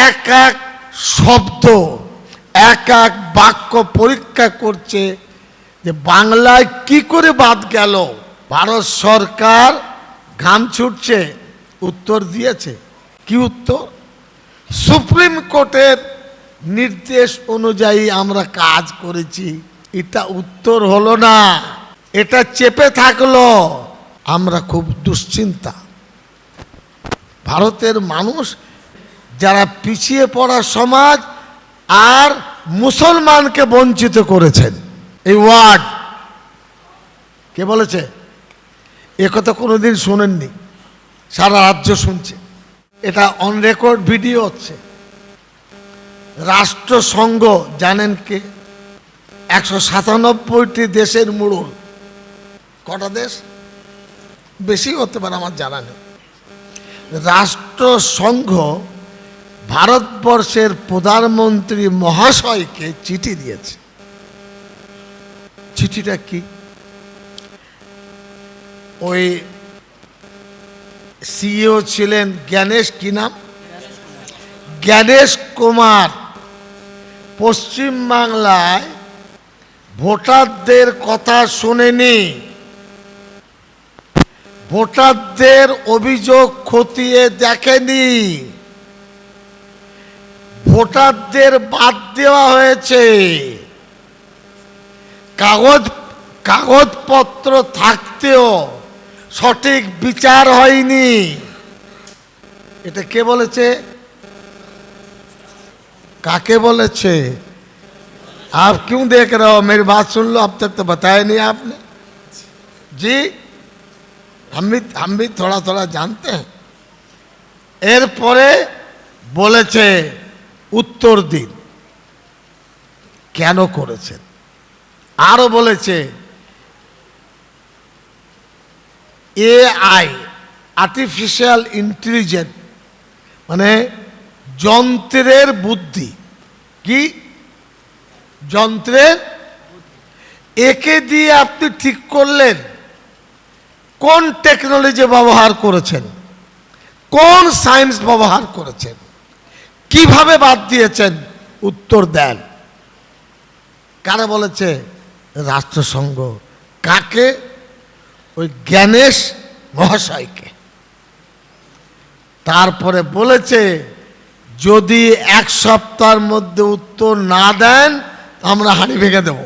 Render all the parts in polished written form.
এক এক শব্দ, এক এক বাক্য পরীক্ষা করছে যে বাংলায় কি করে বাদ গেল। ভারত সরকার ঘাম ছুটছে, উত্তর দিয়েছে। কি উত্তর? সুপ্রিম কোর্টের নির্দেশ অনুযায়ী আমরা কাজ করেছি। এটা উত্তর হলো না, এটা চেপে থাকলো। আমরা খুব দুশ্চিন্তা। ভারতের মানুষ যারা পিছিয়ে পড়া সমাজ আর মুসলমানকে বঞ্চিত করেছেন, এই ওয়ার্ড কে বলেছে? একথা কোনোদিন শোনেননি, সারা রাজ্য শুনছে। এটা অন রেকর্ড ভিডিও হচ্ছে। রাষ্ট্রসংঘ জানেন কে? 197টি দেশের মুড়ল। কটা দেশ? বেশি হতে পারে, আমার জানা নেই। রাষ্ট্রসংঘ ভারতবর্ষের প্রধানমন্ত্রী মহাশয়কে চিঠি দিয়েছে। চিঠিটা কি? ওই সিইও ছিলেন জ্ঞানেশ, কি নাম? জ্ঞানেশ কুমার। পশ্চিমবাংলায় ভোটারদের কথা শোনেনি, ভোটারদের অভিযোগ খতিয়ে দেখেনি, ভোটারদের বাদ দেওয়া হয়েছে, কাগজপত্র থাকতেও সঠিক বিচার হয়নি। এটা কে বলেছে? काके बोले छे? आप क्यों देख रहे हो? मेरी बात सुन लो, अब तक तो बताया नहीं आपने जी। हम भी थोड़ा थोड़ा जानते हैं। एरपरे बोले छे उत्तर दिन केन करेছেন। आरो बोले छे AI आर्टिफिशियल इंटेलिजेंस माने যন্ত্রের বুদ্ধি। কি যন্ত্রের? একে দিয়ে আপনি ঠিক করলেন কোন টেকনোলজি ব্যবহার করেছেন, কোন সায়েন্স ব্যবহার করেছেন, কিভাবে বাদ দিয়েছেন, উত্তর দেন। কারা বলেছে? রাষ্ট্রসংঘ। কাকে? ওই জ্ঞানেশ মহাশয়কে। তারপরে বলেছে যদি এক সপ্তাহের মধ্যে উত্তর না দেন আমরা হাঁড়ি ভেঙে দেব।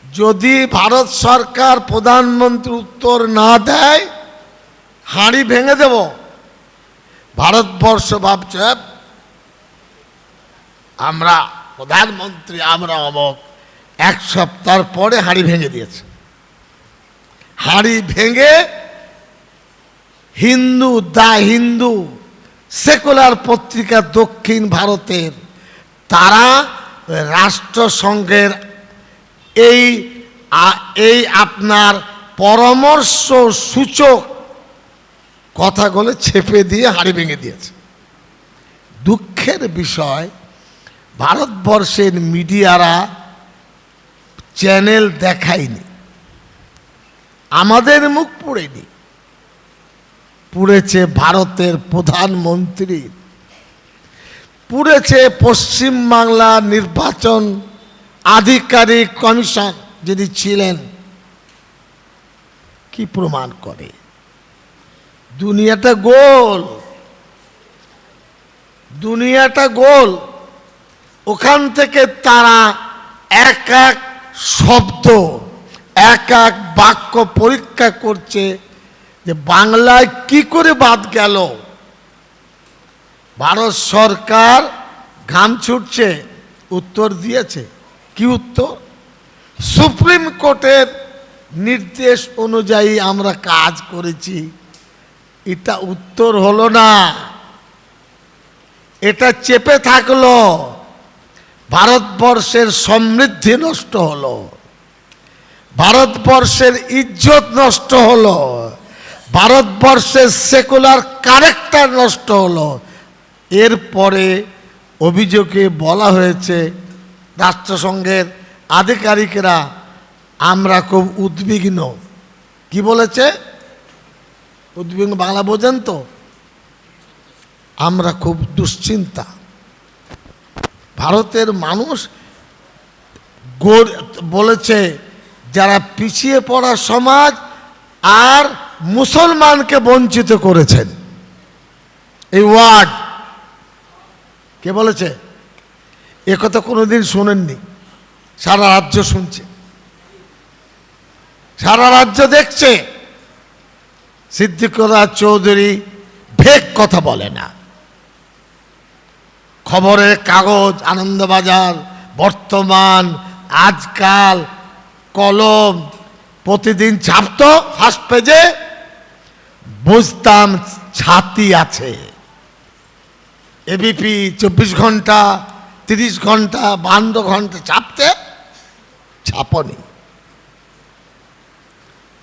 যদি ভারত সরকার প্রধানমন্ত্রী উত্তর না দেয় হাঁড়ি ভেঙে দেব। ভারতবর্ষ ভাবছে আমরা প্রধানমন্ত্রী, আমরা অমক। এক সপ্তাহ পরে হাঁড়ি ভেঙে দিয়েছে। হাঁড়ি ভেঙে হিন্দু, দা হিন্দু সেকুলার পত্রিকা দক্ষিণ ভারতের, তারা রাষ্ট্রসংঘের এই আপনার পরামর্শ সূচক কথাগুলো ছেপে দিয়ে হাঁড়ি ভেঙে দিয়েছে। দুঃখের বিষয়, ভারতবর্ষের মিডিয়ারা চ্যানেল দেখায়নি, আমাদের মুখ পড়েনি, পুড়েছে ভারতের প্রধানমন্ত্রী, পুড়েছে পশ্চিমবাংলা নির্বাচন আধিকারিক কমিশন যিনি ছিলেন। কি প্রমাণ করে? দুনিয়াটা গোল, দুনিয়াটা গোল। ওখান থেকে তারা এক এক শব্দ, এক এক বাক্য পরীক্ষা করছে যে বাংলায় কি করে বাদ গেল। ভারত সরকার ঘাম ছুটছে, উত্তর দিয়েছে। কি উত্তর? সুপ্রিম কোর্টের নির্দেশ অনুযায়ী আমরা কাজ করেছি। এটা উত্তর হলো না, এটা চেপে থাকলো। ভারতবর্ষের সমৃদ্ধি নষ্ট হলো, ভারতবর্ষের ইজ্জত নষ্ট হলো, ভারতবর্ষের সেকুলার ক্যারেক্টার নষ্ট হলো। এরপরে অভিযোগে বলা হয়েছে রাষ্ট্রসংঘের আধিকারিকরা আমরা খুব উদ্বিগ্ন। কি বলেছে? উদ্বিগ্ন বাংলা বোঝেন তো? আমরা খুব দুশ্চিন্তা। ভারতের মানুষ বলেছে যারা পিছিয়ে পড়া সমাজ আর মুসলমানকে বঞ্চিত করেছেন। এই ওয়ার্ড কে বলেছে? একথা কোনোদিন শোনেননি, সারা রাজ্য শুনছে, সারা রাজ্য দেখছে। সিদ্দিকুল্লাহ চৌধুরী ভেক কথা বলে না। খবরের কাগজ, আনন্দবাজার, বর্তমান, আজকাল, কলম প্রতিদিন ছাপতো ফার্স্ট পেজে, বুঝতাম ছাতি আছে। এবিপি 24 ঘন্টা, 30 ঘন্টা, 52 ঘন্টা ছাপতে, ছাপনি।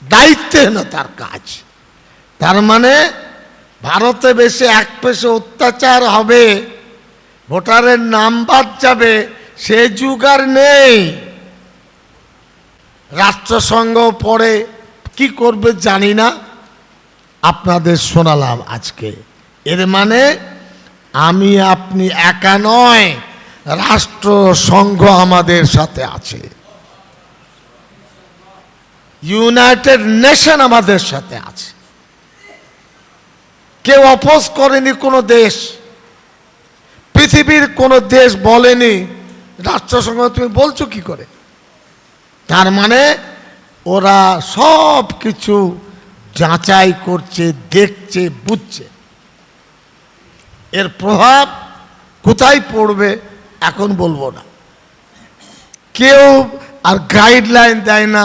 দায়িত্বহীনতার কাজ। তার মানে ভারতে বেশি এক পেশে অত্যাচার হবে, ভোটারের নাম বাদ যাবে, সে যুগ আর নেই। রাষ্ট্রসংঘ পরে কি করবে জানি না, আপনাদের শোনালাম আজকে। এর মানে আমি আপনি একা নয়, রাষ্ট্রসংঘ আমাদের সাথে আছে, ইউনাইটেড নেশন আমাদের সাথে আছে। কেউ অপোজ করেনি কোনো দেশ, পৃথিবীর কোনো দেশ বলেনি রাষ্ট্রসংঘ তুমি বলছো কি করে। তার মানে ওরা সব কিছু যাচাই করছে, দেখছে, বুঝছে। এর প্রভাব কোথায় পড়বে এখন বলবো না। কেউ আর গাইডলাইন দেয় না,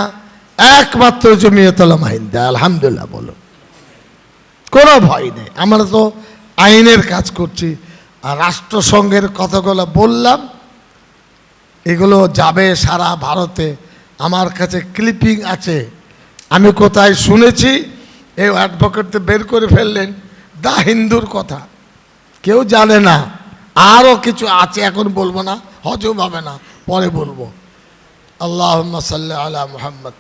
একমাত্র জমিয়ত উলামা হিন্দ দেয়। আলহামদুলিল্লাহ বলো, কোনো ভয় নেই। আমরা তো আইনের কাজ করছি। আর রাষ্ট্রসংঘের কথাগুলো বললাম, এগুলো যাবে সারা ভারতে। আমার কাছে ক্লিপিং আছে, আমি কোথায় শুনেছি, এই অ্যাডভোকেটতে বের করে ফেললেন দা হিন্দুর কথা, কেউ জানে না। আরও কিছু আছে, এখন বলবো না, হজম হবে না, পরে বলবো। আল্লাহুম্মা সাল্লি আলা মুহাম্মদ।